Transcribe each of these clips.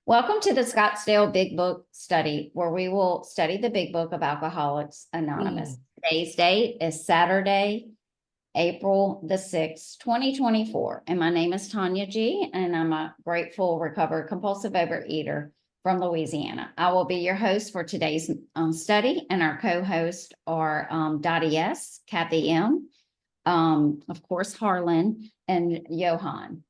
Welcome to the Scottsdale Big Book Study, where we will study the Big Book of Alcoholics Anonymous. Today's date is Saturday, April the 6th, 2024. And my name is Tanya G., and I'm a grateful, recovered, compulsive overeater from Louisiana. I will be your host for today's study, and our co-hosts are Dottie S., Kathy M., of course, Harlan, and Johan.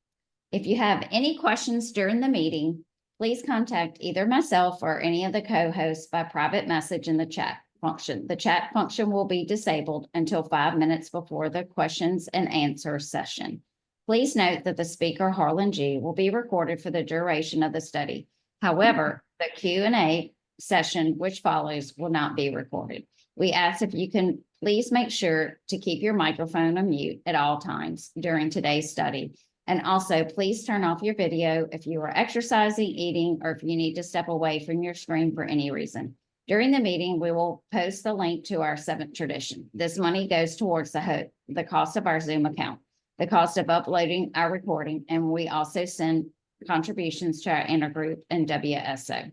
If you have any questions during the meeting, please contact either myself or any of the co-hosts by private message in the chat function. The chat function will be disabled until 5 minutes before the questions and answer session. Please note that the speaker, Harlan G., will be recorded for the duration of the study. However, the Q&A session which follows will not be recorded. We ask if you can please make sure to keep your microphone on mute at all times during today's study. And also, please turn off your video if you are exercising, eating, or if you need to step away from your screen for any reason. During the meeting, we will post the link to our seventh tradition. This money goes towards the cost of our Zoom account, the cost of uploading our recording, and we also send contributions to our intergroup and WSO.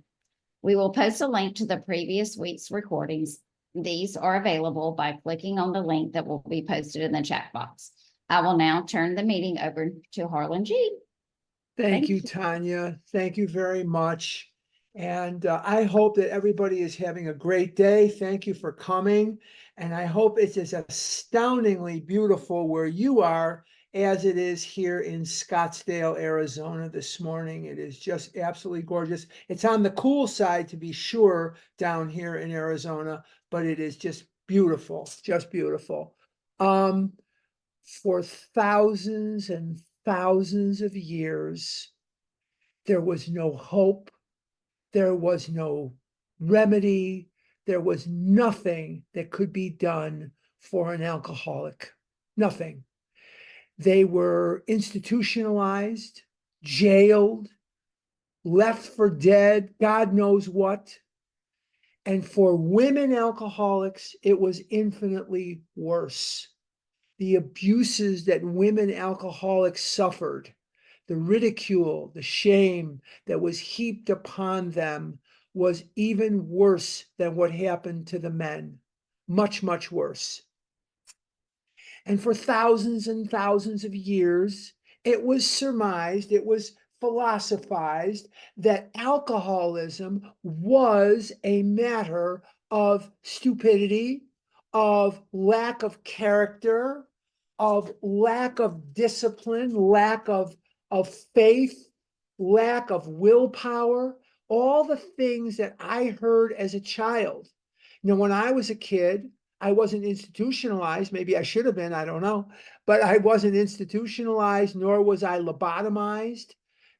We will post a link to the previous week's recordings. These are available by clicking on the link that will be posted in the chat box. I will now turn the meeting over to Harlan G. Thank you, Tanya. Thank you very much. And I hope that everybody is having a great day. Thank you for coming. And I hope it's as astoundingly beautiful where you are as it is here in Scottsdale, Arizona this morning. It is just absolutely gorgeous. It's on the cool side, to be sure, down here in Arizona, but it is just beautiful, just beautiful. For thousands and thousands of years, there was no hope, there was no remedy, there was nothing that could be done for an alcoholic. Nothing. They were institutionalized, jailed, left for dead, God knows what. And for women alcoholics, it was infinitely worse. The abuses that women alcoholics suffered, the ridicule, the shame that was heaped upon them was even worse than what happened to the men. Much, much worse. And for thousands and thousands of years, it was surmised, it was philosophized that alcoholism was a matter of stupidity, of lack of character, of lack of discipline, lack of faith, lack of willpower, all the things that I heard as a child. You know, when I was a kid, I wasn't institutionalized. Maybe I should have been, I don't know. But I wasn't institutionalized, nor was I lobotomized.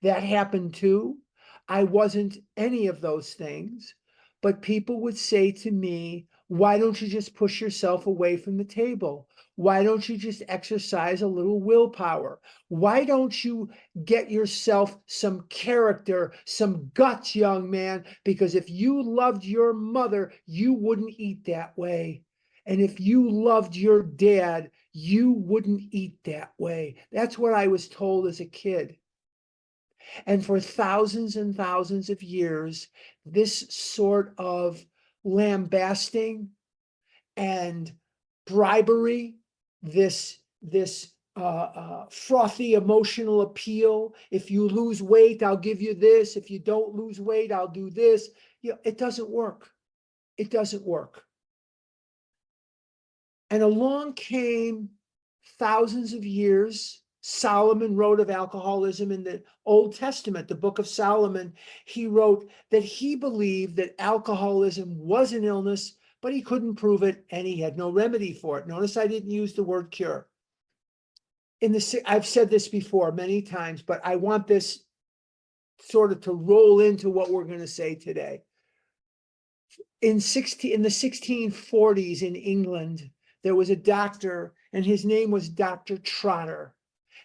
That happened too. I wasn't any of those things. But people would say to me, why don't you just push yourself away from the table? Why don't you just exercise a little willpower? Why don't you get yourself some character, some guts, young man? Because if you loved your mother, you wouldn't eat that way. And if you loved your dad, you wouldn't eat that way. That's what I was told as a kid. And for thousands and thousands of years, this sort of lambasting and bribery, this frothy emotional appeal. If you lose weight, I'll give you this. If you don't lose weight, I'll do this. You know, it doesn't work. It doesn't work. And along came thousands of years. Solomon wrote of alcoholism in the Old Testament, the book of Solomon. He wrote that he believed that alcoholism was an illness, but he couldn't prove it and he had no remedy for it. Notice I didn't use the word cure. I've said this before many times, but I want this sort of to roll into what we're going to say today. In the 1640s in England, there was a doctor, and his name was Dr. Trotter.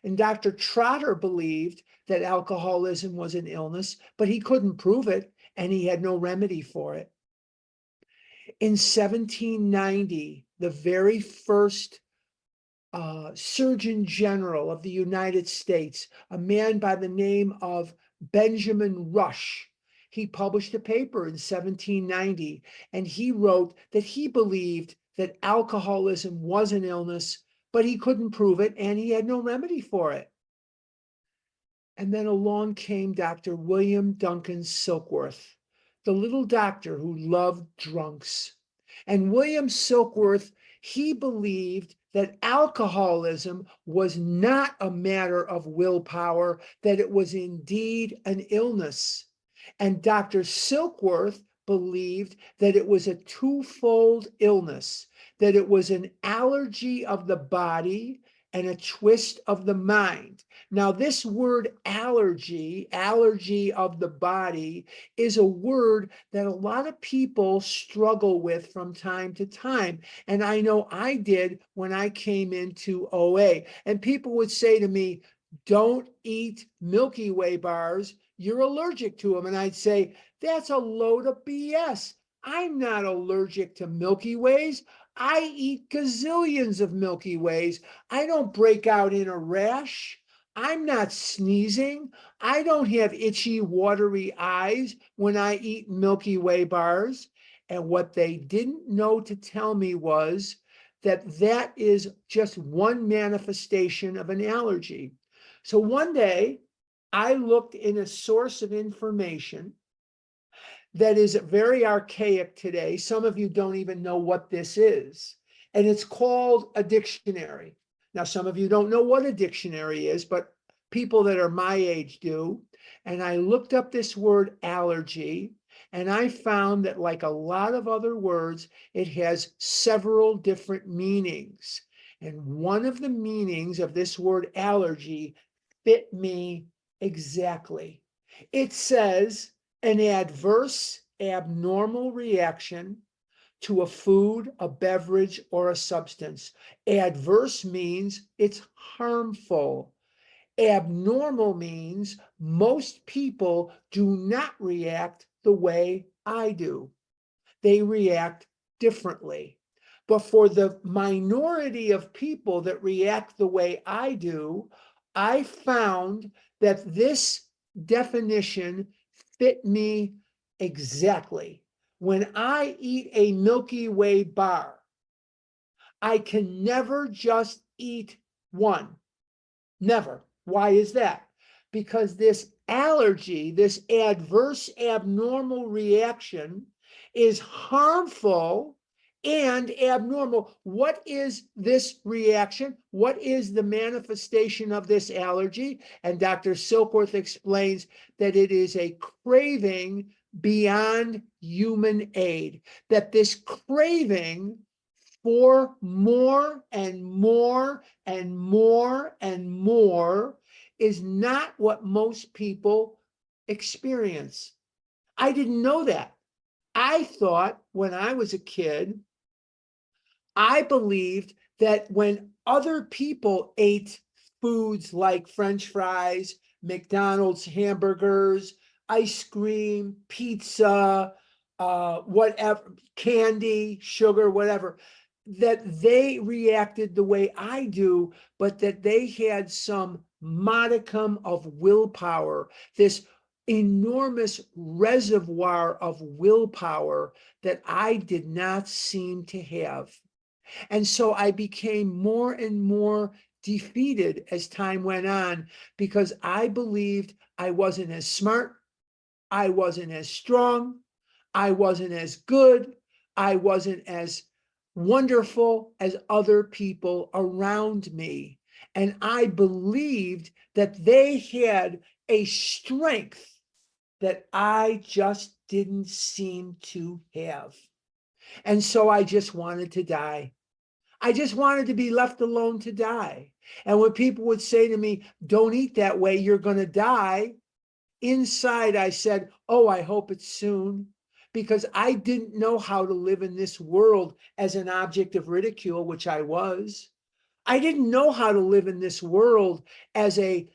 And Dr. Trotter believed that alcoholism was an illness, but he couldn't prove it, and he had no remedy for it. In 1790, the very first Surgeon General of the United States, a man by the name of Benjamin Rush. He published a paper in 1790, and he wrote that he believed that alcoholism was an illness, but he couldn't prove it, and he had no remedy for it. And then along came Dr. William Duncan Silkworth, the little doctor who loved drunks. And William Silkworth, he believed that alcoholism was not a matter of willpower, that it was indeed an illness. And Dr. Silkworth believed that it was a twofold illness, that it was an allergy of the body and a twist of the mind. Now, this word allergy of the body, is a word that a lot of people struggle with from time to time. And I know I did when I came into OA. And people would say to me, don't eat Milky Way bars, you're allergic to them. And I'd say, that's a load of BS. I'm not allergic to Milky Ways. I eat gazillions of Milky Ways. I don't break out in a rash. I'm not sneezing. I don't have itchy, watery eyes when I eat Milky Way bars. And what they didn't know to tell me was that that is just one manifestation of an allergy. So one day, I looked in a source of information that is very archaic today. Some of you don't even know what this is. And it's called a dictionary. Now, some of you don't know what a dictionary is, but people that are my age do. And I looked up this word allergy, and I found that, like a lot of other words, it has several different meanings. And one of the meanings of this word allergy fit me exactly. It says, an adverse, abnormal reaction to a food, a beverage, or a substance. Adverse means it's harmful. Abnormal means most people do not react the way I do. They react differently. But for the minority of people that react the way I do, I found that this definition fit me exactly. When I eat a Milky Way bar, I can never just eat one. Never. Why is that? Because this allergy, this adverse abnormal reaction, is harmful and abnormal. What is this reaction? What is the manifestation of this allergy? And Dr. Silkworth explains that it is a craving beyond human aid, that this craving for more and more and more and more is not what most people experience. I didn't know that. I thought when I was a kid, I believed that when other people ate foods like French fries, McDonald's hamburgers, ice cream, pizza, whatever, candy, sugar, whatever, that they reacted the way I do, but that they had some modicum of willpower, this enormous reservoir of willpower that I did not seem to have. And so I became more and more defeated as time went on, because I believed I wasn't as smart, I wasn't as strong, I wasn't as good, I wasn't as wonderful as other people around me. And I believed that they had a strength that I just didn't seem to have. And so I just wanted to die. I just wanted to be left alone to die. And when people would say to me, don't eat that way, you're going to die, inside I said, oh, I hope it's soon, because I didn't know how to live in this world as an object of ridicule, which I was. I didn't know how to live in this world as a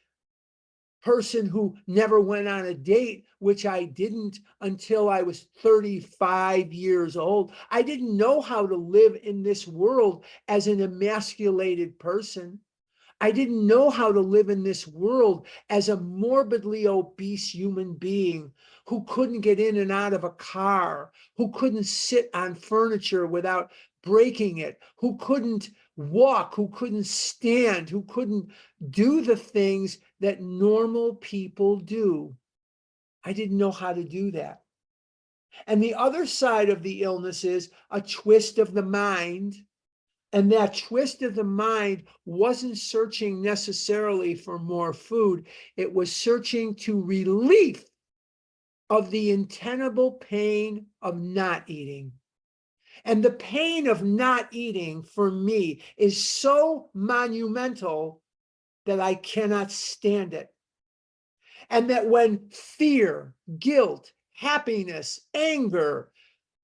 person who never went on a date, which I didn't until I was 35 years old. I didn't know how to live in this world as an emasculated person. I didn't know how to live in this world as a morbidly obese human being who couldn't get in and out of a car, who couldn't sit on furniture without breaking it, who couldn't walk, who couldn't stand, who couldn't do the things that normal people do. I didn't know how to do that. And the other side of the illness is a twist of the mind. And that twist of the mind wasn't searching necessarily for more food. It was searching to relief of the untenable pain of not eating. And the pain of not eating for me is so monumental that I cannot stand it. And that when fear, guilt, happiness, anger,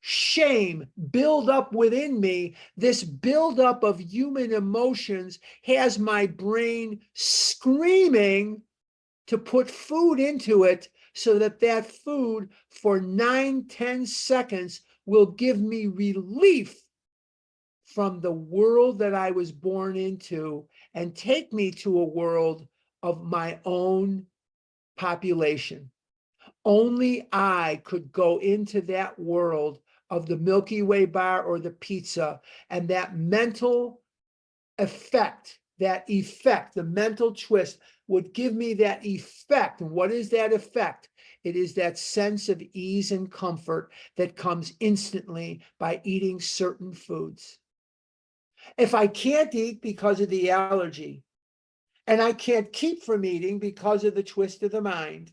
shame build up within me, this buildup of human emotions has my brain screaming to put food into it so that that food for 9-10 seconds will give me relief from the world that I was born into and take me to a world of my own population. Only I could go into that world of the Milky Way bar or the pizza, and that mental effect, the mental twist would give me that effect. And what is that effect? It is that sense of ease and comfort that comes instantly by eating certain foods. If I can't eat because of the allergy, and I can't keep from eating because of the twist of the mind,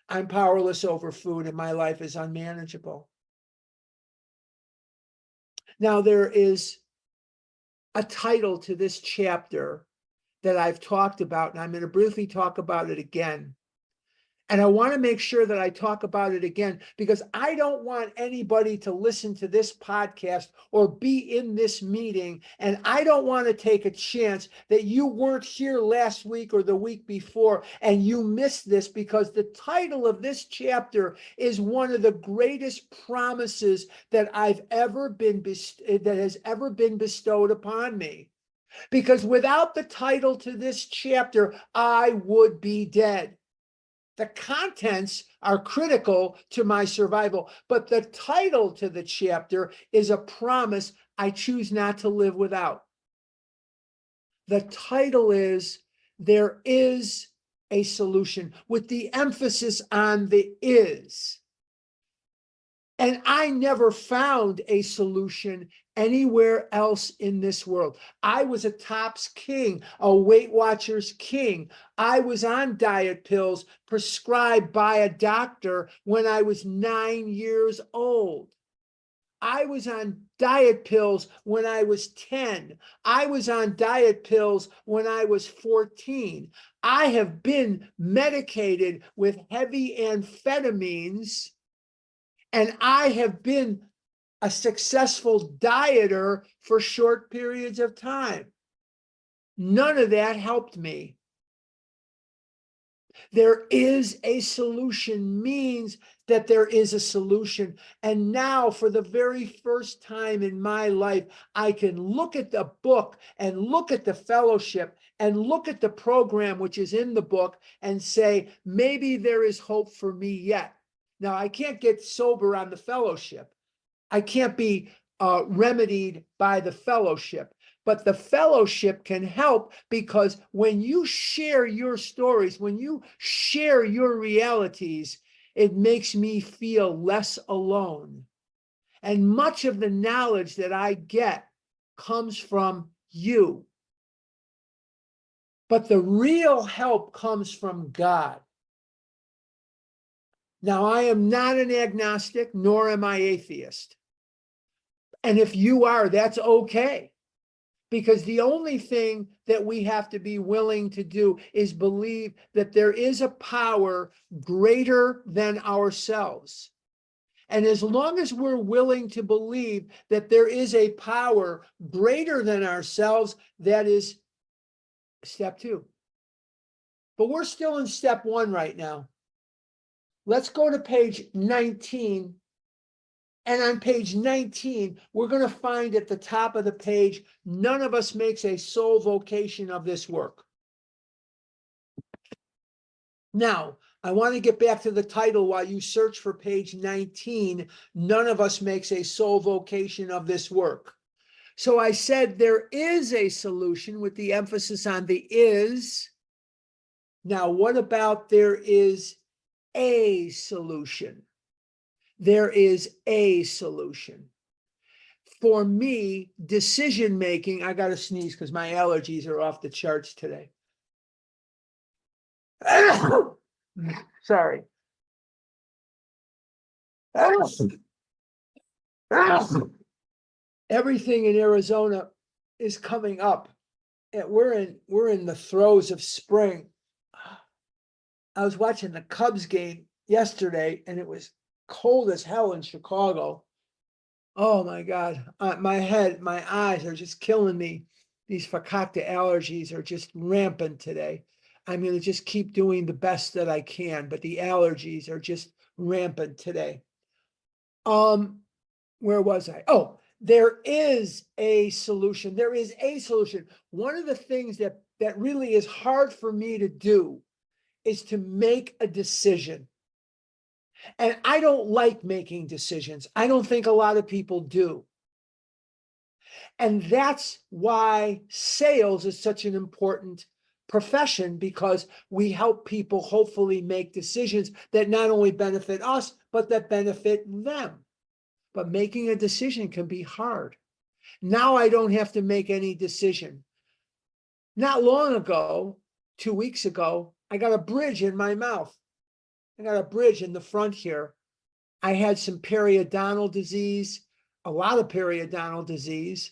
I'm powerless over food and my life is unmanageable. Now, there is a title to this chapter that I've talked about, and I'm going to briefly talk about it again. And I want to make sure that I talk about it again because I don't want anybody to listen to this podcast or be in this meeting. And I don't want to take a chance that you weren't here last week or the week before and you missed this, because the title of this chapter is one of the greatest promises that has ever been bestowed upon me. Because without the title to this chapter, I would be dead. The contents are critical to my survival, but the title to the chapter is a promise I choose not to live without. The title is There Is a Solution, with the emphasis on the is. And I never found a solution anywhere else in this world. I was a TOPS king, a Weight Watchers king. I was on diet pills prescribed by a doctor when I was 9 years old. I was on diet pills when I was 10. I was on diet pills when I was 14. I have been medicated with heavy amphetamines, and I have been a successful dieter for short periods of time. None of that helped me. There is a solution means that there is a solution. And now, for the very first time in my life, I can look at the book and look at the fellowship and look at the program which is in the book and say, maybe there is hope for me yet. Now, I can't get sober on the fellowship. I can't be remedied by the fellowship. But the fellowship can help, because when you share your stories, when you share your realities, it makes me feel less alone. And much of the knowledge that I get comes from you. But the real help comes from God. Now, I am not an agnostic, nor am I atheist. And if you are, that's okay. Because the only thing that we have to be willing to do is believe that there is a power greater than ourselves. And as long as we're willing to believe that there is a power greater than ourselves, that is step 2. But we're still in step 1 right now. Let's go to page 19. And on page 19, we're going to find at the top of the page, none of us makes a sole vocation of this work. Now, I want to get back to the title while you search for page 19. None of us makes a sole vocation of this work. So I said there is a solution with the emphasis on the is. Now, what about there is a solution? There is a solution. For me, decision making, I got to sneeze because my allergies are off the charts today. Sorry. Everything in Arizona is coming up. And we're in the throes of spring. I was watching the Cubs game yesterday and it was cold as hell in Chicago. Oh my God, my head, my eyes are just killing me. These fakakta allergies are just rampant today. I'm going to just keep doing the best that I can, but the allergies are just rampant today. Where was I? Oh, there is a solution. There is a solution. One of the things that really is hard for me to do is to make a decision. And I don't like making decisions. I don't think a lot of people do. And that's why sales is such an important profession, because we help people hopefully make decisions that not only benefit us, but that benefit them. But making a decision can be hard. Now I don't have to make any decision. Not long ago, 2 weeks ago, I got a bridge in my mouth. I got a bridge in the front here. I had some periodontal disease, a lot of periodontal disease.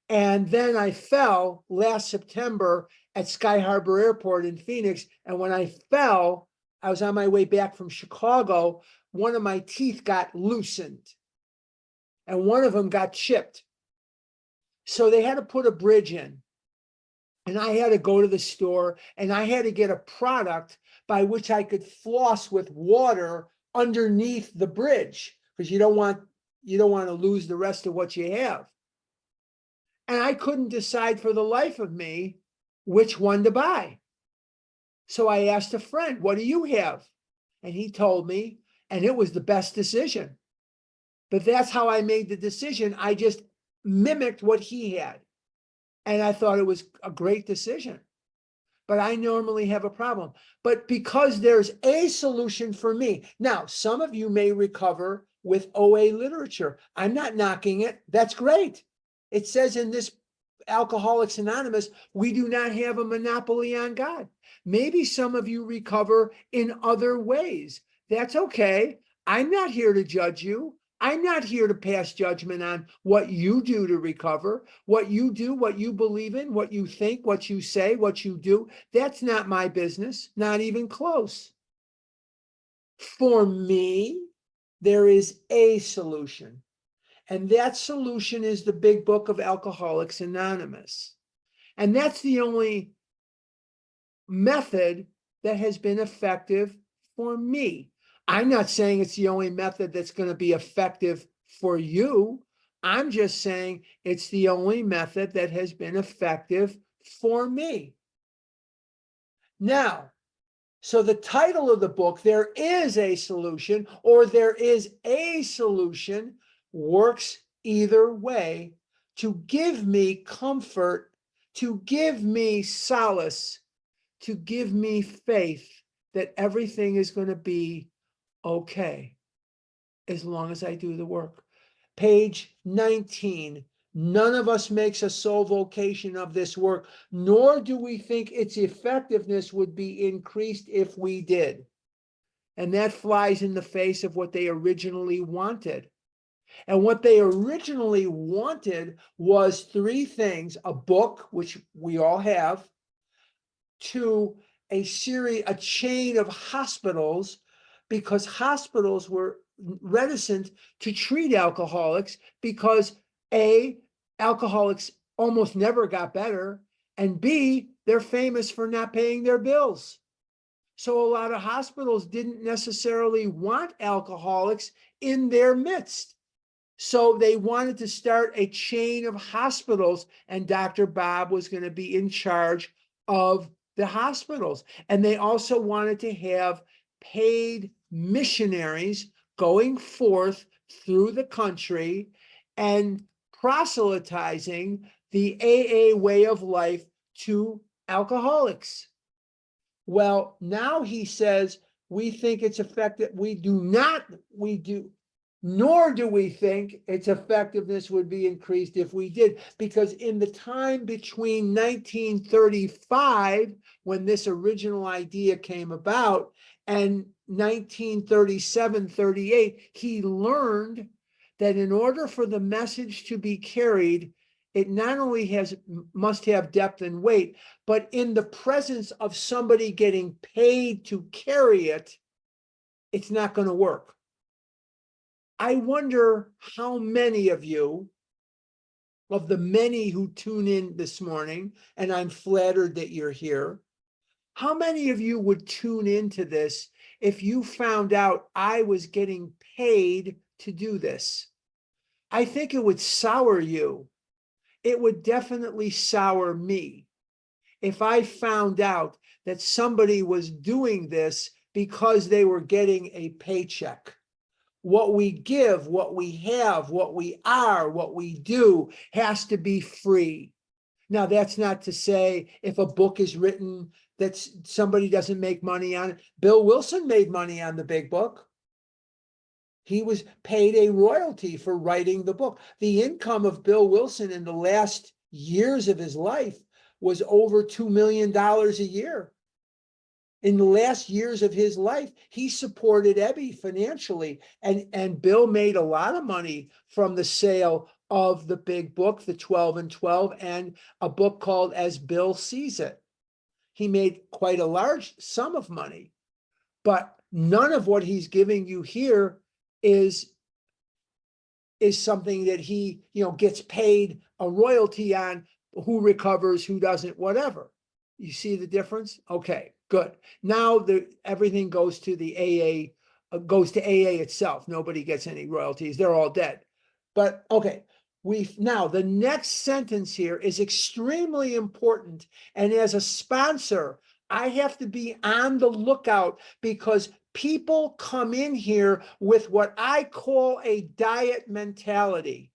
And then I fell last September at Sky Harbor Airport in Phoenix. And when I fell, I was on my way back from Chicago. One of my teeth got loosened and one of them got chipped. So they had to put a bridge in. And I had to go to the store and I had to get a product by which I could floss with water underneath the bridge, because you don't want to lose the rest of what you have. And I couldn't decide for the life of me which one to buy. So I asked a friend, what do you have? And he told me, and it was the best decision. But that's how I made the decision. I just mimicked what he had. And I thought it was a great decision. But I normally have a problem. But because there's a solution for me. Now, some of you may recover with OA literature. I'm not knocking it. That's great. It says in this Alcoholics Anonymous, we do not have a monopoly on God. Maybe some of you recover in other ways. That's okay. I'm not here to judge you. I'm not here to pass judgment on what you do to recover, what you do, what you believe in, what you think, what you say, what you do. That's not my business, not even close. For me, there is a solution. And that solution is the big book of Alcoholics Anonymous. And that's the only method that has been effective for me. I'm not saying it's the only method that's going to be effective for you. I'm just saying it's the only method that has been effective for me. Now, so the title of the book, There is a Solution, or There is a Solution, works either way to give me comfort, to give me solace, to give me faith that everything is going to be okay as long as I do the work. Page 19. None of us makes a sole vocation of this work, nor do we think its effectiveness would be increased if we did. And that flies in the face of what they originally wanted. And what they originally wanted was three things: a book, which we all have, to a chain of hospitals, because hospitals were reticent to treat alcoholics because A, alcoholics almost never got better, and B, they're famous for not paying their bills. So a lot of hospitals didn't necessarily want alcoholics in their midst. So they wanted to start a chain of hospitals, and Dr. Bob was going to be in charge of the hospitals. And they also wanted to have paid missionaries going forth through the country and proselytizing the AA way of life to alcoholics. Well, now he says, we think it's effective. Nor do we think its effectiveness would be increased if we did, because in the time between 1935, when this original idea came about, and 1937, 38, he learned that in order for the message to be carried, it not only must have depth and weight, but in the presence of somebody getting paid to carry it, it's not going to work. I wonder how many of you, of the many who tune in this morning, and I'm flattered that you're here, how many of you would tune into this if you found out I was getting paid to do this? I think it would sour you. It would definitely sour me if I found out that somebody was doing this because they were getting a paycheck. What we give, what we have, what we are, what we do has to be free. Now, that's not to say if a book is written that somebody doesn't make money on it. Bill Wilson made money on the big book. He was paid a royalty for writing the book. The income of Bill Wilson in the last years of his life was over $2 million a year. In the last years of his life, he supported Ebby financially, and Bill made a lot of money from the sale of the big book, the 12 and 12, and a book called As Bill Sees It. He made quite a large sum of money, but none of what he's giving you here is something that he, gets paid a royalty on. Who recovers, who doesn't, whatever. You see the difference? Okay, good. Now everything goes to the AA, goes to AA itself. Nobody gets any royalties. They're all dead. But okay, now the next sentence here is extremely important. And as a sponsor, I have to be on the lookout, because people come in here with what I call a diet mentality.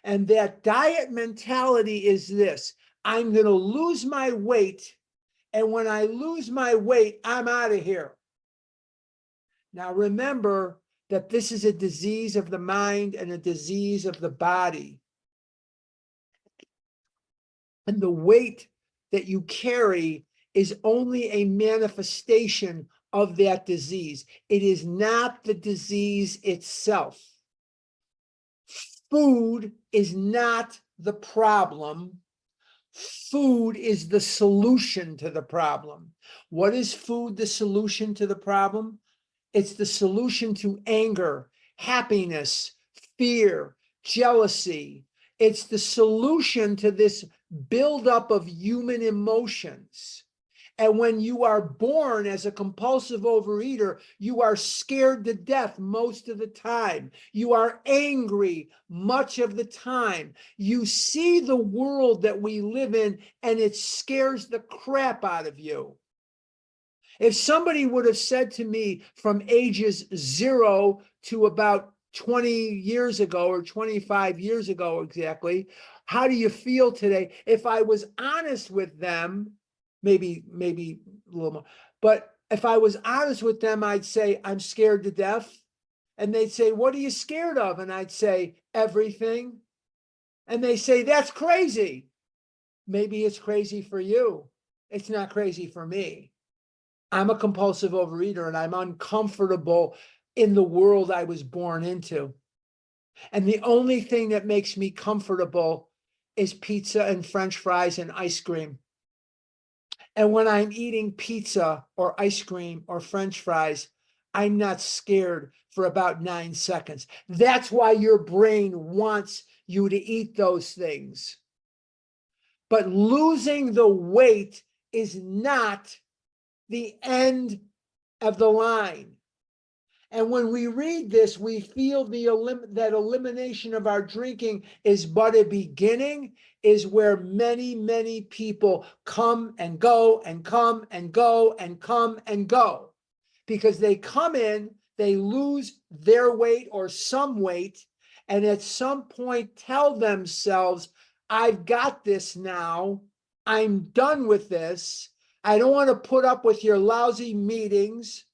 And that diet mentality is this: I'm going to lose my weight. And when I lose my weight, I'm out of here. Now, remember that this is a disease of the mind and a disease of the body. And the weight that you carry is only a manifestation of that disease. It is not the disease itself. Food is not the problem. Food is the solution to the problem. What is food the solution to the problem? It's the solution to anger, happiness, fear, jealousy. It's the solution to this buildup of human emotions. And when you are born as a compulsive overeater, you are scared to death most of the time. You are angry much of the time. You see the world that we live in, and it scares the crap out of you. If somebody would have said to me from ages 0 to about 20 years ago or 25 years ago exactly, how do you feel today? If I was honest with them, maybe a little more, but if I was honest with them, I'd say, I'm scared to death. And they'd say, what are you scared of? And I'd say, everything. And they say, that's crazy. Maybe it's crazy for you. It's not crazy for me. I'm a compulsive overeater, and I'm uncomfortable in the world I was born into. And the only thing that makes me comfortable is pizza and French fries and ice cream. And when I'm eating pizza or ice cream or French fries, I'm not scared for about 9 seconds. That's why your brain wants you to eat those things. But losing the weight is not the end of the line. And when we read this, we feel that elimination of our drinking is but a beginning, is where many, many people come and go and come and go and come and go. Because they come in, they lose their weight or some weight, and at some point tell themselves, I've got this now. I'm done with this. I don't want to put up with your lousy meetings.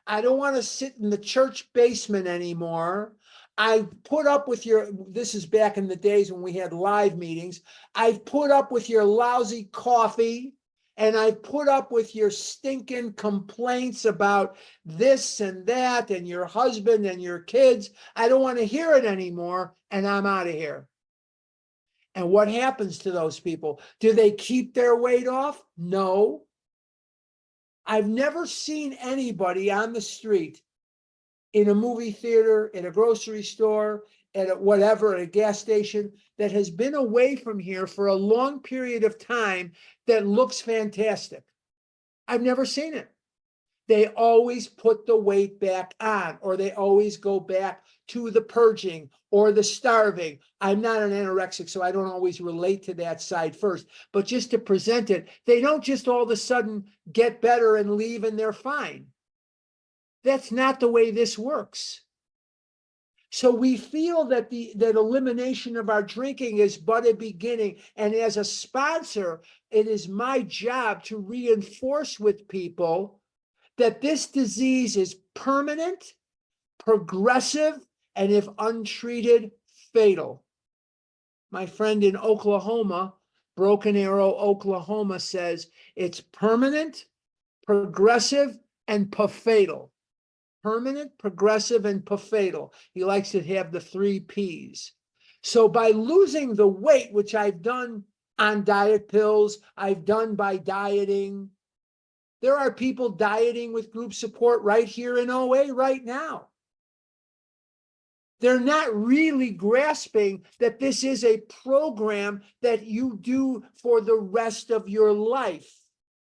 I don't want to sit in the church basement anymore. I put up with this is back in the days when we had live meetings. I've put up with your lousy coffee, and I've put up with your stinking complaints about this and that and your husband and your kids. I don't want to hear it anymore, and I'm out of here. And what happens to those people? Do they keep their weight off? No. I've never seen anybody on the street, in a movie theater, in a grocery store, at at a gas station, that has been away from here for a long period of time that looks fantastic. I've never seen it. They always put the weight back on, or they always go back to the purging or the starving. I'm not an anorexic, so I don't always relate to that side first, but just to present it, they don't just all of a sudden get better and leave and they're fine. That's not the way this works. So we feel that that elimination of our drinking is but a beginning. And as a sponsor, it is my job to reinforce with people that this disease is permanent, progressive, and if untreated, fatal. My friend in Oklahoma, Broken Arrow, Oklahoma, says it's permanent, progressive, and fatal. Permanent, progressive, and fatal. He likes to have the 3 Ps. So by losing the weight, which I've done on diet pills, I've done by dieting. There are people dieting with group support right here in OA right now. They're not really grasping that this is a program that you do for the rest of your life.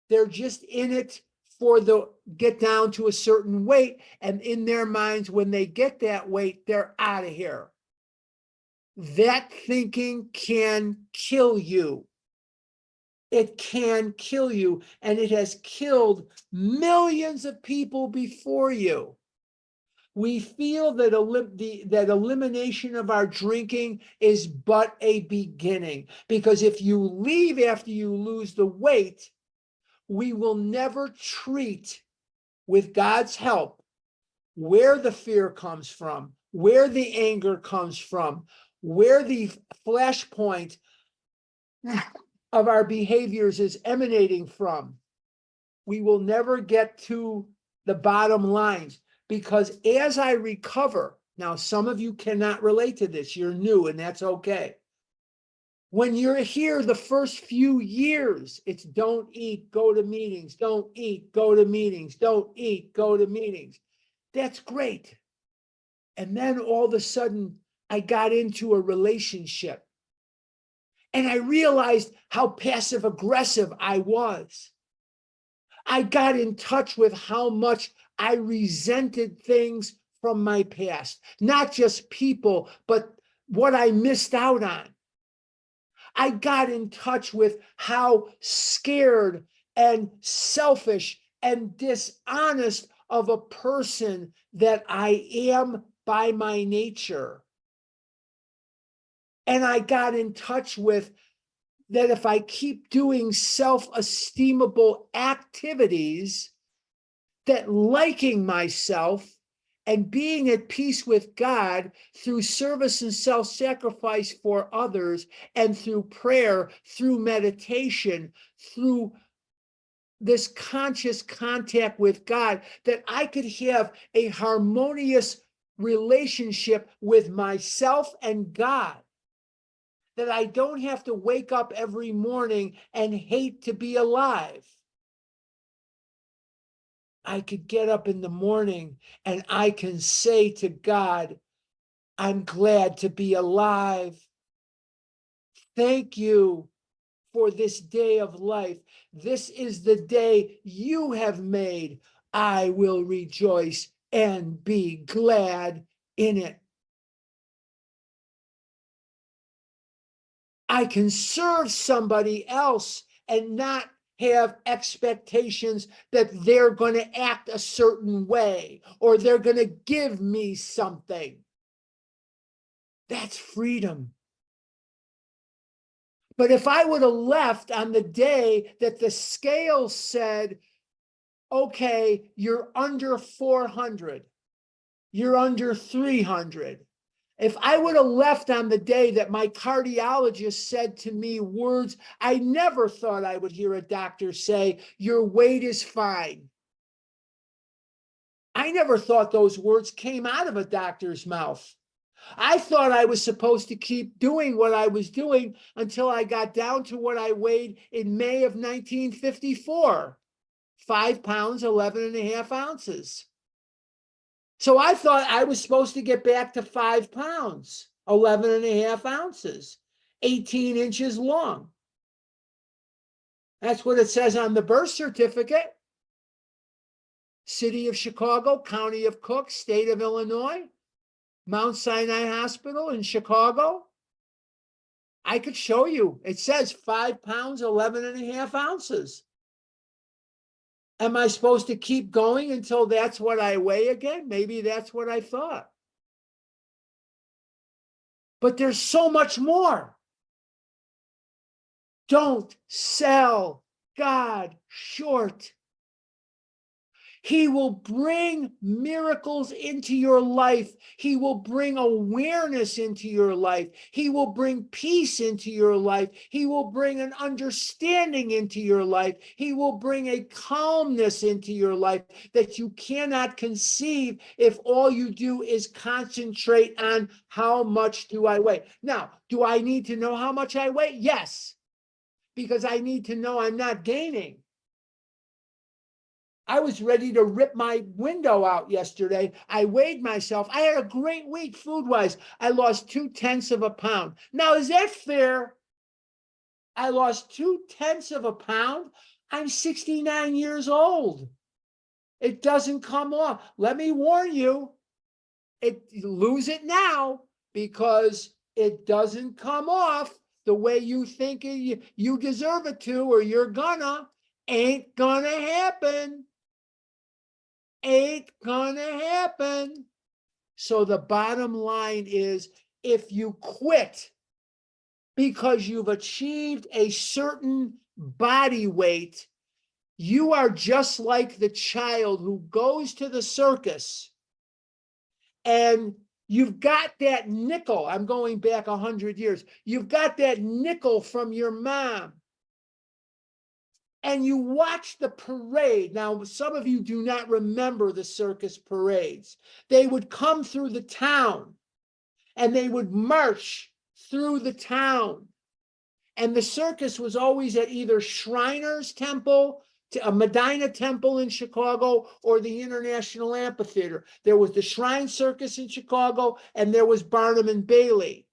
They're just in it for the get down to a certain weight. And in their minds, when they get that weight, they're out of here. That thinking can kill you. It can kill you, and it has killed millions of people before you. We feel that that elimination of our drinking is but a beginning, because if you leave after you lose the weight, we will never treat, with God's help, where the fear comes from, where the anger comes from, where the flashpoint of our behaviors is emanating from. We will never get to the bottom lines, because as I recover, now some of you cannot relate to this, you're new, and that's okay. When you're here the first few years, it's don't eat, go to meetings, don't eat, go to meetings, don't eat, go to meetings. That's great. And then all of a sudden, I got into a relationship, and I realized how passive aggressive I was. I got in touch with how much I resented things from my past, not just people, but what I missed out on. I got in touch with how scared and selfish and dishonest of a person that I am by my nature. And I got in touch with that if I keep doing self-esteemable activities, that liking myself and being at peace with God through service and self-sacrifice for others, and through prayer, through meditation, through this conscious contact with God, that I could have a harmonious relationship with myself and God. That I don't have to wake up every morning and hate to be alive. I could get up in the morning and I can say to God, I'm glad to be alive. Thank you for this day of life. This is the day you have made. I will rejoice and be glad in it. I can serve somebody else and not have expectations that they're going to act a certain way or they're going to give me something. That's freedom. But if I would have left on the day that the scale said, okay, you're under 400, you're under 300. If I would have left on the day that my cardiologist said to me words I never thought I would hear a doctor say, your weight is fine. I never thought those words came out of a doctor's mouth. I thought I was supposed to keep doing what I was doing until I got down to what I weighed in May of 1954, 5 pounds, 11 and a half ounces. So I thought I was supposed to get back to 5 pounds, 11 and a half ounces, 18 inches long. That's what it says on the birth certificate. City of Chicago, County of Cook, State of Illinois, Mount Sinai Hospital in Chicago. I could show you. It says 5 pounds, 11 and a half ounces. Am I supposed to keep going until that's what I weigh again? Maybe that's what I thought. But there's so much more. Don't sell God short. He will bring miracles into your life. He will bring awareness into your life. He will bring peace into your life. He will bring an understanding into your life. He will bring a calmness into your life that you cannot conceive if all you do is concentrate on how much do I weigh. Now, do I need to know how much I weigh? Yes, because I need to know I'm not gaining. I was ready to rip my window out yesterday. I weighed myself. I had a great week food-wise. I lost 0.2 of a pound. Now, is that fair? I lost 0.2 of a pound. I'm 69 years old. It doesn't come off. Let me warn you, lose it now because it doesn't come off the way you think you deserve it to, or you're gonna. Ain't gonna happen. Ain't gonna happen. So the bottom line is, if you quit because you've achieved a certain body weight, you are just like the child who goes to the circus and you've got that nickel. I'm going back 100 years. You've got that nickel from your mom. And you watch the parade. Now, some of you do not remember the circus parades. They would come through the town and they would march through the town. And the circus was always at either Shriners Temple, a Medina Temple in Chicago, or the International Amphitheater. There was the Shrine Circus in Chicago, and there was Barnum and Bailey.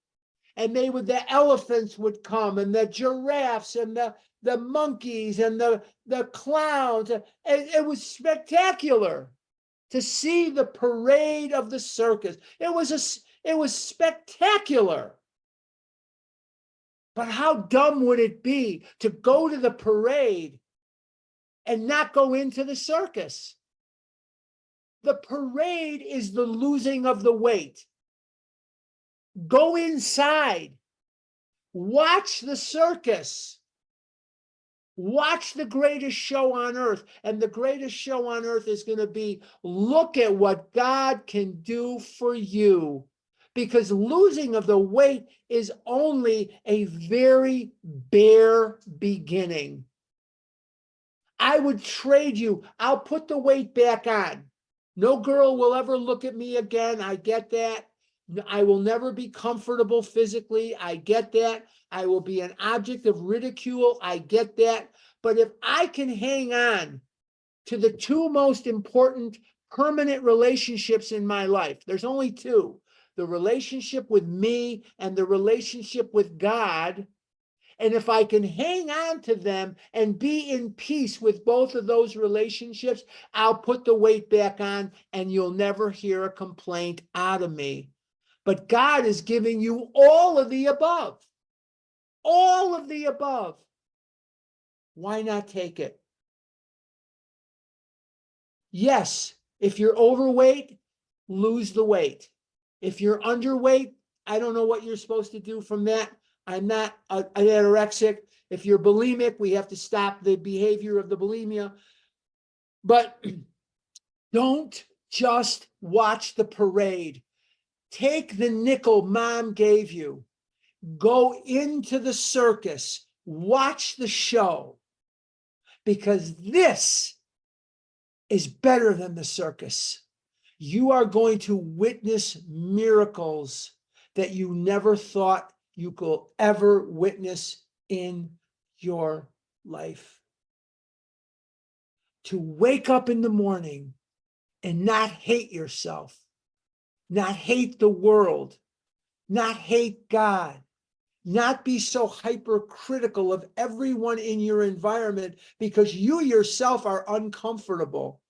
And the elephants would come, and the giraffes, and the monkeys, and the clowns. It was spectacular to see the parade of the circus. It was spectacular. But how dumb would it be to go to the parade and not go into the circus? The parade is the losing of the weight. Go inside. Watch the circus. Watch the greatest show on earth. And the greatest show on earth is going to be, look at what God can do for you. Because losing of the weight is only a very bare beginning. I would trade you. I'll put the weight back on. No girl will ever look at me again. I get that. I will never be comfortable physically. I get that. I will be an object of ridicule. I get that. But if I can hang on to the two most important permanent relationships in my life, there's only two, the relationship with me and the relationship with God, And if I can hang on to them and be in peace with both of those relationships, I'll put the weight back on and you'll never hear a complaint out of me. But God is giving you all of the above. All of the above. Why not take it? Yes, if you're overweight, lose the weight. If you're underweight, I don't know what you're supposed to do from that. I'm not an anorexic. If you're bulimic, we have to stop the behavior of the bulimia. But don't just watch the parade. Take the nickel mom gave you. Go into the circus. Watch the show. Because this is better than the circus. You are going to witness miracles that you never thought you could ever witness in your life. To wake up in the morning and not hate yourself, not hate the world, not hate God, not be so hypercritical of everyone in your environment because you yourself are uncomfortable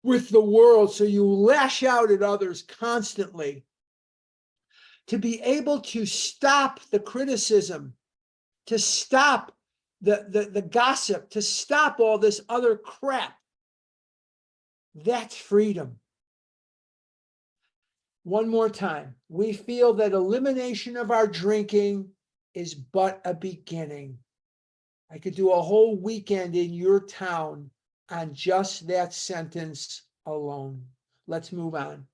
with the world, so you lash out at others constantly. To be able to stop the criticism, to stop the gossip, to stop all this other crap. That's freedom. One more time. We feel that elimination of our drinking is but a beginning. I could do a whole weekend in your town on just that sentence alone. Let's move on.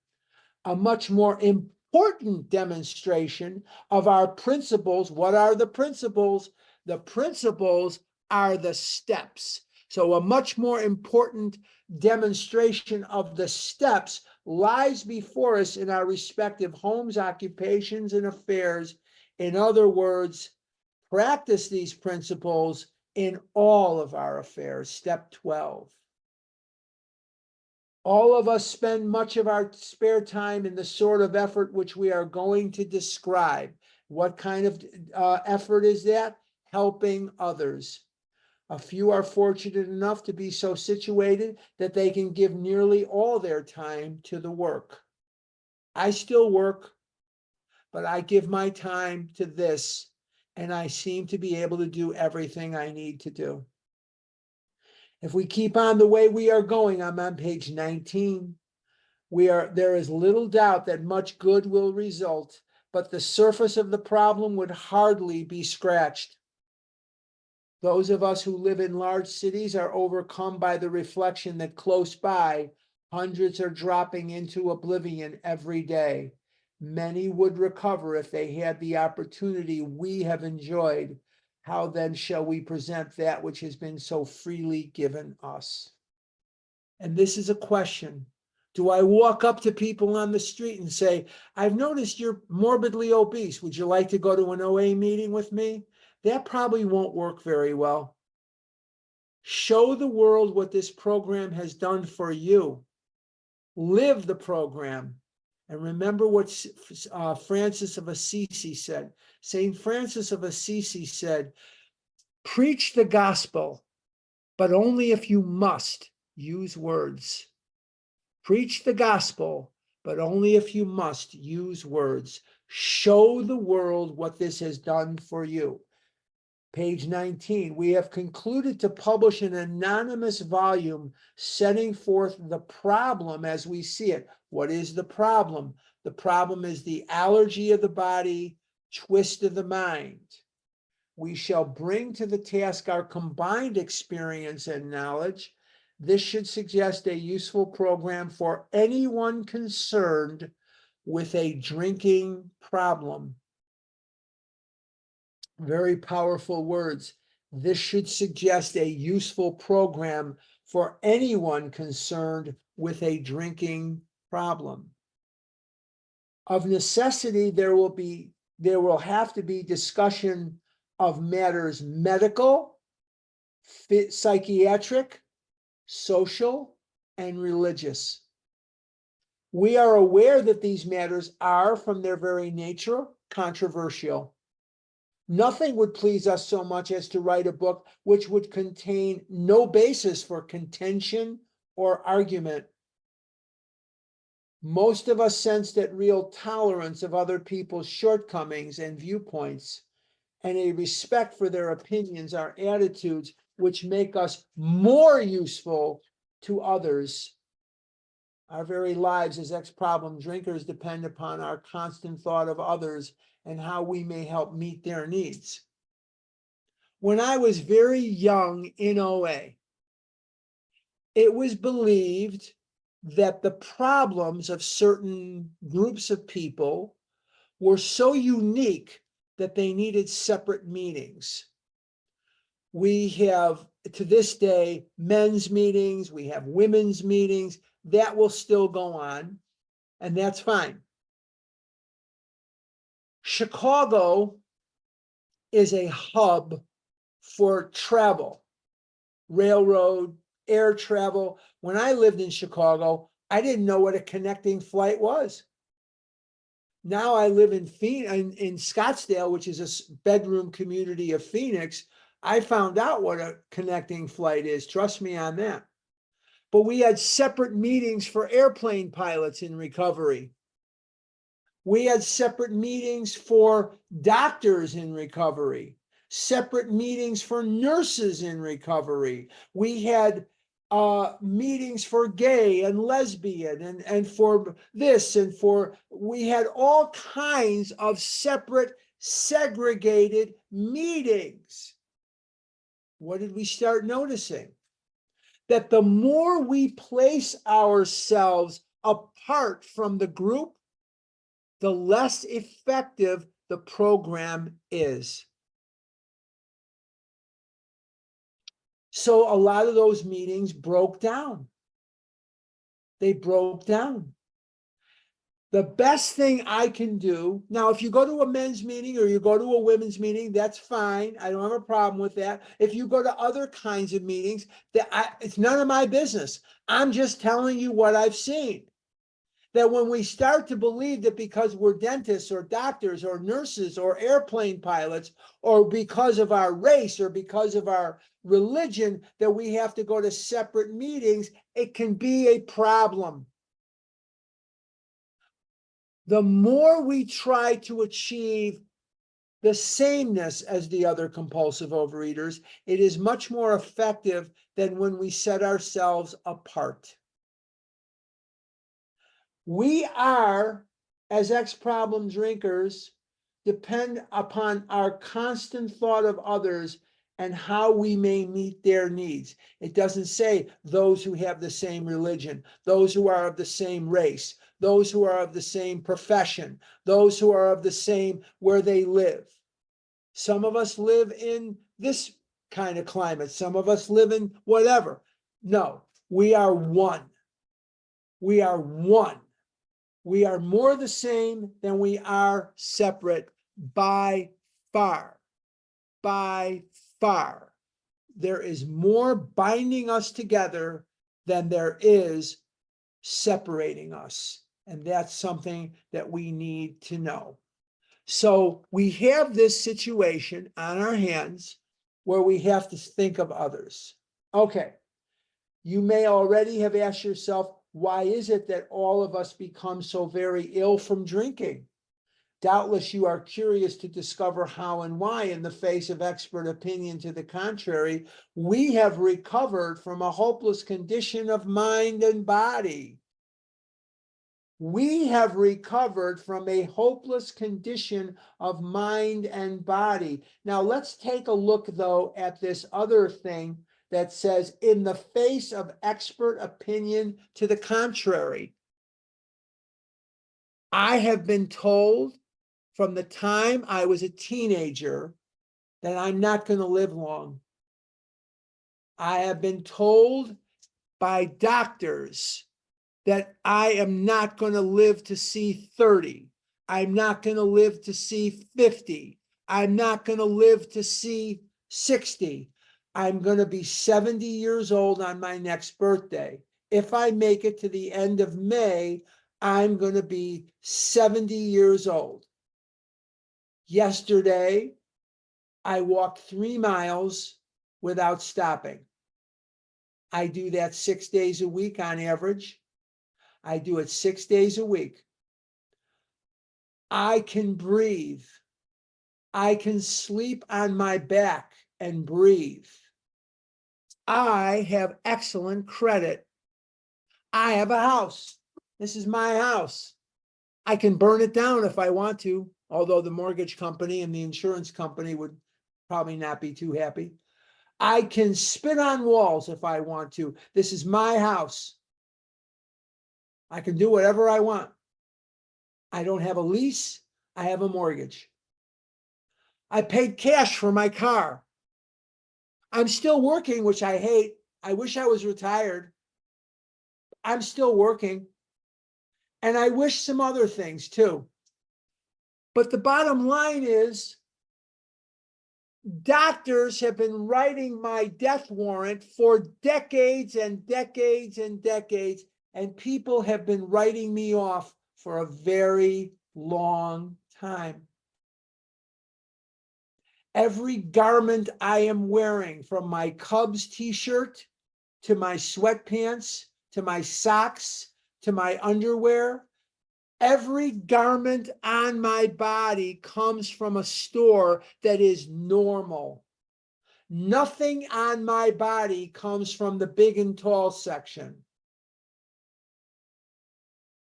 A much more important demonstration of our principles. What are the principles? The principles are the steps. So a much more important demonstration of the steps lies before us in our respective homes, occupations, and affairs. In other words, practice these principles in all of our affairs. Step 12. All of us spend much of our spare time in the sort of effort which we are going to describe. What kind of effort is that? Helping others. A few are fortunate enough to be so situated that they can give nearly all their time to the work. I still work, but I give my time to this, and I seem to be able to do everything I need to do. If we keep on the way we are going, I'm on page 19. There is little doubt that much good will result, but the surface of the problem would hardly be scratched. Those of us who live in large cities are overcome by the reflection that close by, hundreds are dropping into oblivion every day. Many would recover if they had the opportunity we have enjoyed. How then shall we present that which has been so freely given us? And this is a question. Do I walk up to people on the street and say, I've noticed you're morbidly obese. Would you like to go to an OA meeting with me? That probably won't work very well. Show the world what this program has done for you. Live the program. And remember what Francis of Assisi said. St. Francis of Assisi said, preach the gospel, but only if you must use words. Preach the gospel, but only if you must use words. Show the world what this has done for you. Page 19, we have concluded to publish an anonymous volume setting forth the problem as we see it. What is the problem? The problem is the allergy of the body, twist of the mind. We shall bring to the task our combined experience and knowledge. This should suggest a useful program for anyone concerned with a drinking problem. Very powerful words. This should suggest a useful program for anyone concerned with a drinking problem. Of necessity, there will have to be discussion of matters medical, psychiatric, social, and religious. We are aware that these matters are, from their very nature, controversial. Nothing would please us so much as to write a book which would contain no basis for contention or argument. Most of us sense that real tolerance of other people's shortcomings and viewpoints and a respect for their opinions are attitudes which make us more useful to others. Our very lives as ex-problem drinkers depend upon our constant thought of others and how we may help meet their needs. When I was very young in OA, it was believed that the problems of certain groups of people were so unique that they needed separate meetings. We have, to this day, men's meetings, we have women's meetings, that will still go on, and that's fine. Chicago is a hub for travel, railroad, air travel. When I lived in Chicago, I didn't know what a connecting flight was. Now I live in Scottsdale, which is a bedroom community of Phoenix. I found out what a connecting flight is. Trust me on that. But we had separate meetings for airplane pilots in recovery. We had separate meetings for doctors in recovery, separate meetings for nurses in recovery. We had meetings for gay and lesbian and for this and for, we had all kinds of separate segregated meetings. What did we start noticing? That the more we place ourselves apart from the group, the less effective the program is. So a lot of those meetings broke down. They broke down. The best thing I can do, now, if you go to a men's meeting or you go to a women's meeting, that's fine. I don't have a problem with that. If you go to other kinds of meetings, it's none of my business. I'm just telling you what I've seen. That when we start to believe that because we're dentists or doctors or nurses or airplane pilots, or because of our race or because of our religion, that we have to go to separate meetings, it can be a problem. The more we try to achieve the sameness as the other compulsive overeaters, it is much more effective than when we set ourselves apart. We are, as ex-problem drinkers, depend upon our constant thought of others and how we may meet their needs. It doesn't say those who have the same religion, those who are of the same race, those who are of the same profession, those who are of the same where they live. Some of us live in this kind of climate. Some of us live in whatever. No, we are one. We are one. We are more the same than we are separate by far. By far. There is more binding us together than there is separating us. And that's something that we need to know. So we have this situation on our hands where we have to think of others. Okay. You may already have asked yourself, why is it that all of us become so very ill from drinking? Doubtless you are curious to discover how and why, in the face of expert opinion to the contrary, we have recovered from a hopeless condition of mind and body. We have recovered from a hopeless condition of mind and body. Now let's take a look, though, at this other thing that says, in the face of expert opinion to the contrary. I have been told from the time I was a teenager that I'm not going to live long. I have been told by doctors that I am not going to live to see 30. I'm not going to live to see 50. I'm not going to live to see 60. I'm going to be 70 years old on my next birthday. If I make it to the end of May, I'm going to be 70 years old. Yesterday, I walk 3 miles without stopping. I do that 6 days a week on average. I do it 6 days a week. I can breathe. I can sleep on my back and breathe. I have excellent credit. I have a house. This is my house. I can burn it down if I want to, although the mortgage company and the insurance company would probably not be too happy. I can spit on walls if I want to. This is my house. I can do whatever I want. I don't have a lease. I have a mortgage. I paid cash for my car. I'm still working, which I hate. I wish I was retired. I'm still working. And I wish some other things too. But the bottom line is, doctors have been writing my death warrant for decades and decades and decades, and people have been writing me off for a very long time. Every garment I am wearing, from my Cubs t-shirt to my sweatpants, to my socks, to my underwear, every garment on my body comes from a store that is normal. Nothing on my body comes from the big and tall section.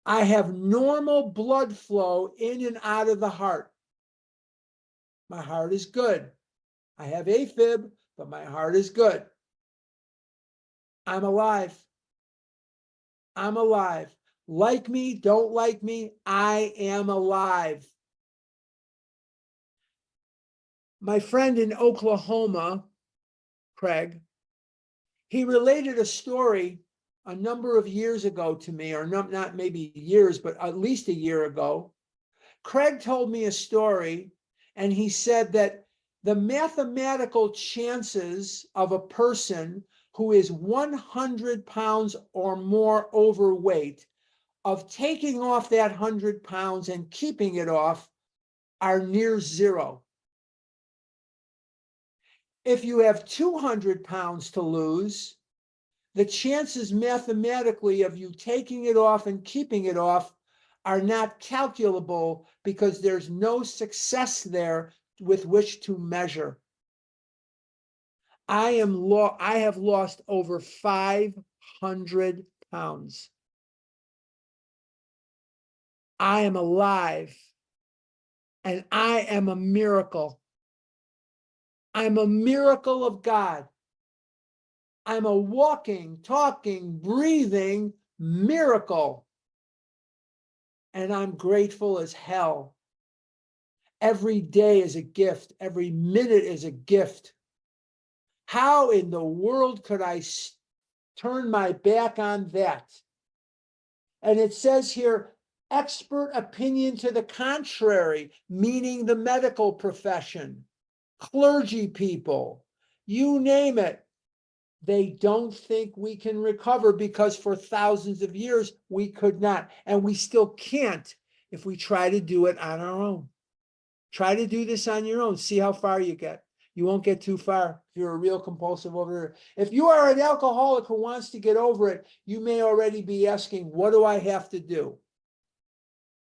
I have normal blood flow in and out of the heart. My heart is good. I have AFib, but my heart is good. I'm alive. I'm alive. Like me, don't like me, I am alive. My friend in Oklahoma, Craig, he related a story a number of years ago to me, or not maybe years, but at least a year ago. Craig told me a story, and he said that the mathematical chances of a person who is 100 pounds or more overweight of taking off that 100 pounds and keeping it off are near zero. If you have 200 pounds to lose, the chances mathematically of you taking it off and keeping it off are not calculable, because there's no success there with which to measure. I have lost over 500 pounds. I am alive, and I am a miracle. I'm a miracle of God. I'm a walking, talking, breathing miracle. And I'm grateful as hell. Every day is a gift. Every minute is a gift. How in the world could I turn my back on that? And it says here, expert opinion to the contrary, meaning the medical profession, clergy people, you name it. They don't think we can recover, because for thousands of years we could not, and we still can't if we try to do it on our own. Try to do this on your own. See how far you get. You won't get too far if you're a real compulsive overeater. If you are an alcoholic who wants to get over it, you may already be asking, what do I have to do?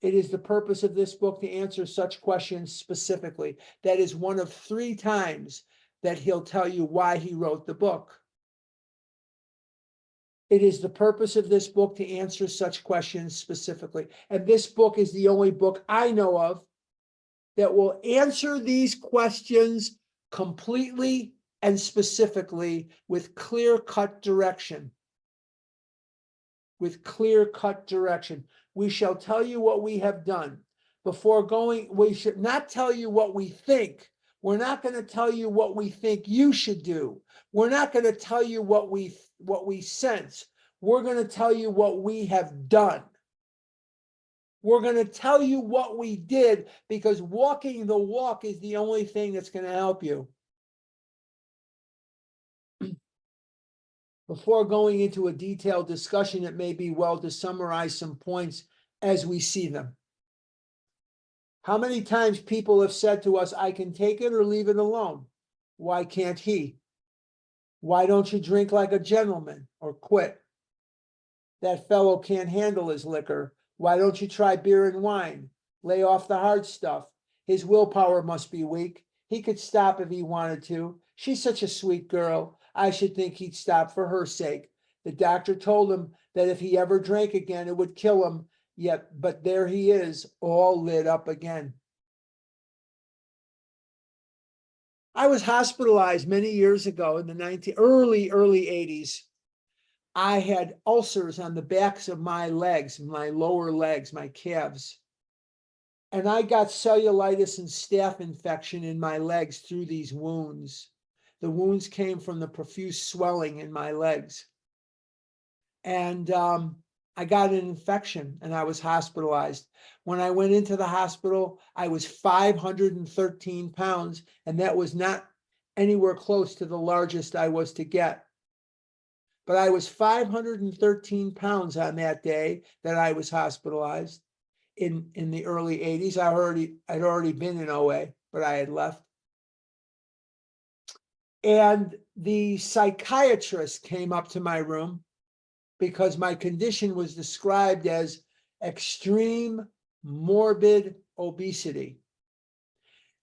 It is the purpose of this book to answer such questions specifically. That is one of 3 times that he'll tell you why he wrote the book. It is the purpose of this book to answer such questions specifically. And this book is the only book I know of that will answer these questions completely and specifically with clear-cut direction. With clear-cut direction. We shall tell you what we have done. Before going, we should not tell you what we think. We're not going to tell you what we think you should do. We're not going to tell you what we sense. We're going to tell you what we have done. We're going to tell you what we did, because walking the walk is the only thing that's going to help you. Before going into a detailed discussion, it may be well to summarize some points as we see them. How many times people have said to us, I can take it or leave it alone? Why can't he? Why don't you drink like a gentleman or quit? That fellow can't handle his liquor. Why don't you try beer and wine? Lay off the hard stuff. His willpower must be weak. He could stop if he wanted to. She's such a sweet girl. I should think he'd stop for her sake. The doctor told him that if he ever drank again, it would kill him. Yet, but there he is, all lit up again. I was hospitalized many years ago in the early 80s. I had ulcers on the backs of my legs, my lower legs, my calves. And I got cellulitis and staph infection in my legs through these wounds. The wounds came from the profuse swelling in my legs. And I got an infection and I was hospitalized. When I went into the hospital, I was 513 pounds, and that was not anywhere close to the largest I was to get. But I was 513 pounds on that day that I was hospitalized in the early 80s. I'd already been in OA, but I had left. And the psychiatrist came up to my room because my condition was described as extreme morbid obesity.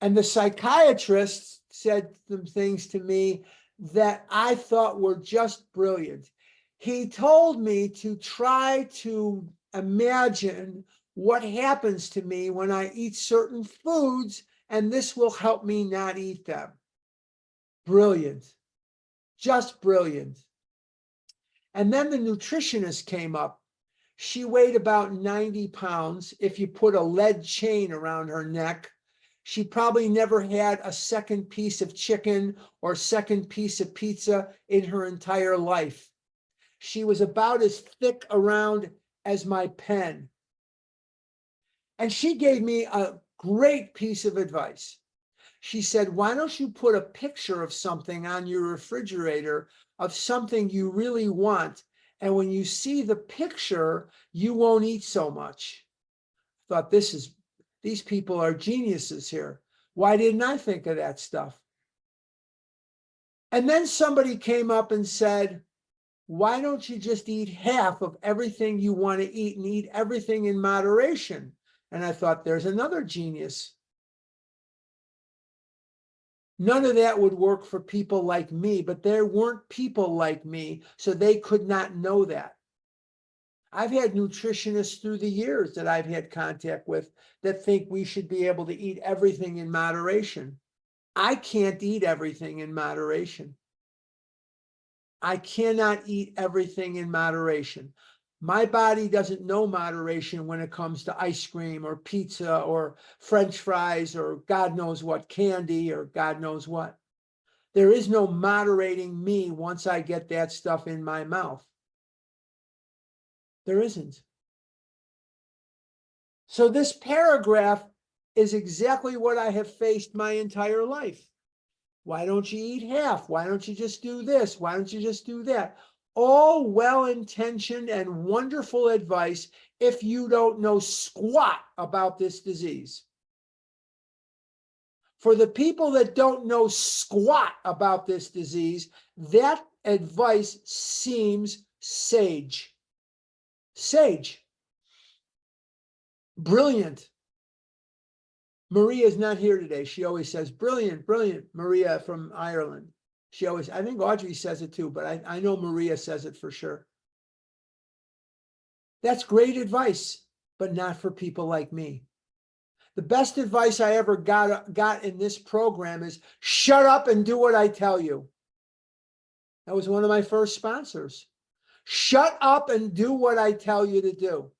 And the psychiatrist said some things to me that I thought were just brilliant. He told me to try to imagine what happens to me when I eat certain foods, and this will help me not eat them. Brilliant, just brilliant. And then the nutritionist came up. She weighed about 90 pounds. If you put a lead chain around her neck, she probably never had a second piece of chicken or second piece of pizza in her entire life. She was about as thick around as my pen. And she gave me a great piece of advice. She said, why don't you put a picture of something on your refrigerator, of something you really want, and when you see the picture, you won't eat so much. I thought, these people are geniuses here. Why didn't I think of that stuff? And then somebody came up and said, why don't you just eat half of everything you want to eat and eat everything in moderation? And I thought, there's another genius. None of that would work for people like me, but there weren't people like me, so they could not know that. I've had nutritionists through the years that I've had contact with that think we should be able to eat everything in moderation. I can't eat everything in moderation. I cannot eat everything in moderation. My body doesn't know moderation when it comes to ice cream or pizza or French fries or God knows what, candy or God knows what. There is no moderating me once I get that stuff in my mouth. There isn't. So this paragraph is exactly what I have faced my entire life. Why don't you eat half? Why don't you just do this? Why don't you just do that? All well-intentioned and wonderful advice if you don't know squat about this disease. For the people that don't know squat about this disease, that advice seems sage. Sage. Brilliant. Maria's not here today. She always says, brilliant, brilliant. Maria from Ireland. She always, I think Audrey says it too, but I know Maria says it for sure. That's great advice, but not for people like me. The best advice I ever got in this program is shut up and do what I tell you. That was one of my first sponsors. Shut up and do what I tell you to do.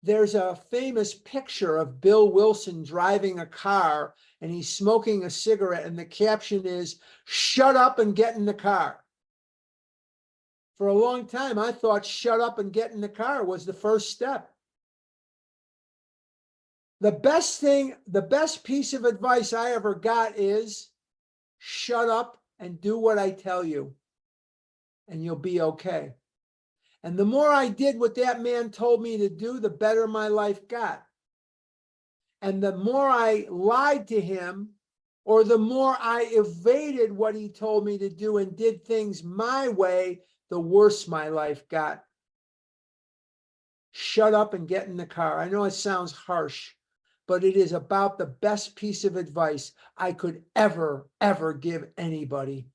There's a famous picture of Bill Wilson driving a car and he's smoking a cigarette, and the caption is, shut up and get in the car. For a long time, I thought shut up and get in the car was the first step. The best piece of advice I ever got is shut up and do what I tell you, and you'll be okay. And the more I did what that man told me to do, the better my life got. And the more I lied to him, or the more I evaded what he told me to do and did things my way, the worse my life got. Shut up and get in the car. I know it sounds harsh, but it is about the best piece of advice I could ever give anybody.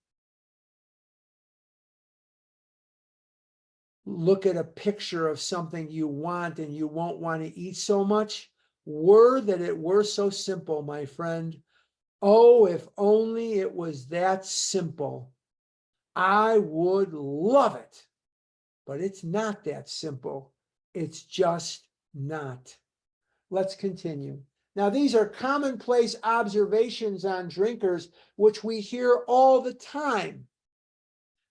Look at a picture of something you want and you won't want to eat so much. Were that it were so simple, my friend. Oh, if only it was that simple. I would love it. But it's not that simple. It's just not. Let's continue. Now, these are commonplace observations on drinkers, which we hear all the time.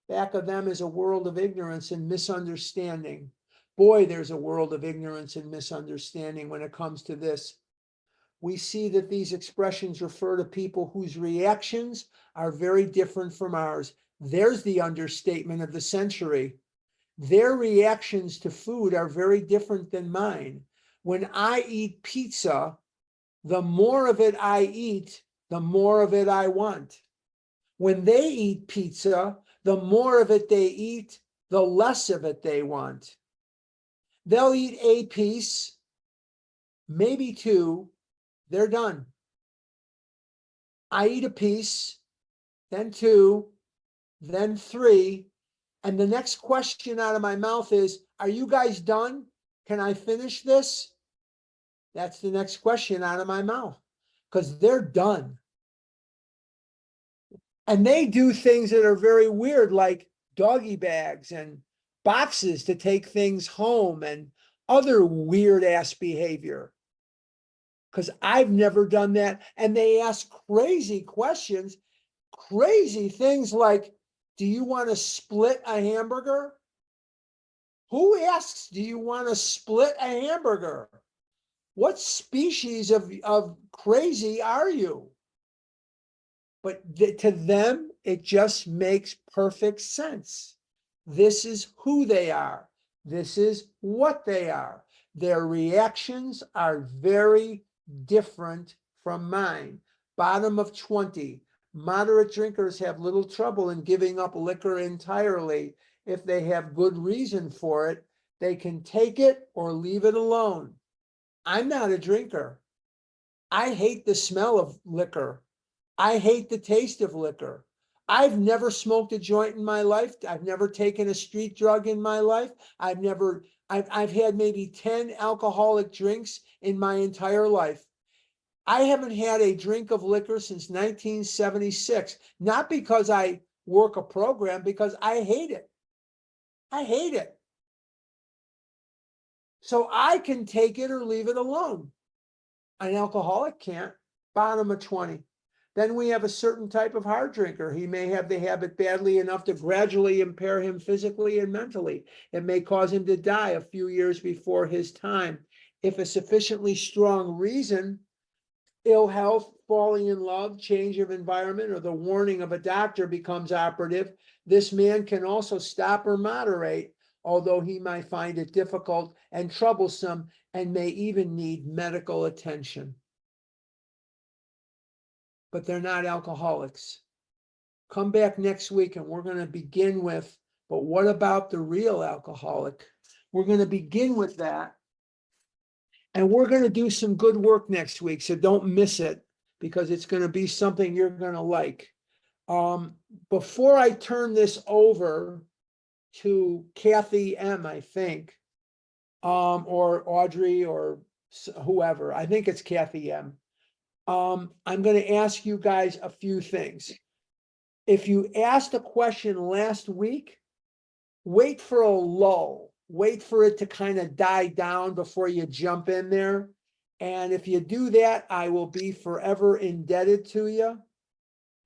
Back of them is a world of ignorance and misunderstanding. Boy, there's a world of ignorance and misunderstanding when it comes to this. We see that these expressions refer to people whose reactions are very different from ours. There's the understatement of the century. Their reactions to food are very different than mine. When I eat pizza, the more of it I eat, the more of it I want. When they eat pizza, the more of it they eat, the less of it they want. They'll eat a piece, maybe two, they're done. I eat a piece, then two, then three, and the next question out of my mouth is, are you guys done? Can I finish this? That's the next question out of my mouth, because they're done. And they do things that are very weird, like doggy bags and boxes to take things home and other weird ass behavior. Because I've never done that. And they ask crazy questions, crazy things like, do you want to split a hamburger? Who asks, do you want to split a hamburger? What species of crazy are you? But to them, it just makes perfect sense. This is who they are. This is what they are. Their reactions are very different from mine. Bottom of 20. Moderate drinkers have little trouble in giving up liquor entirely. If they have good reason for it, they can take it or leave it alone. I'm not a drinker. I hate the smell of liquor. I hate the taste of liquor. I've never smoked a joint in my life. I've never taken a street drug in my life. I've had maybe 10 alcoholic drinks in my entire life. I haven't had a drink of liquor since 1976, not because I work a program, because I hate it. I hate it. So I can take it or leave it alone. An alcoholic can't. Bottom of 20. Then we have a certain type of hard drinker. He may have the habit badly enough to gradually impair him physically and mentally. It may cause him to die a few years before his time. If a sufficiently strong reason, ill health, falling in love, change of environment, or the warning of a doctor becomes operative, this man can also stop or moderate, although he might find it difficult and troublesome and may even need medical attention. But they're not alcoholics. Come back next week and we're going to begin with, but what about the real alcoholic? We're going to begin with that. And we're going to do some good work next week, so don't miss it, because it's going to be something you're going to like. Before I turn this over to Kathy M., I think, or Audrey or whoever, I think it's Kathy M., I'm going to ask you guys a few things. If you asked a question last week, wait for a lull. Wait for it to kind of die down before you jump in there. And if you do that, I will be forever indebted to you.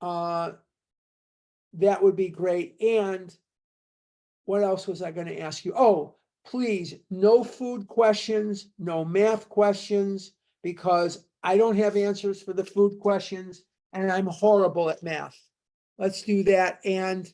That would be great. And what else was I going to ask you? Oh, please, no food questions, no math questions, because I don't have answers for the food questions and I'm horrible at math. Let's do that. And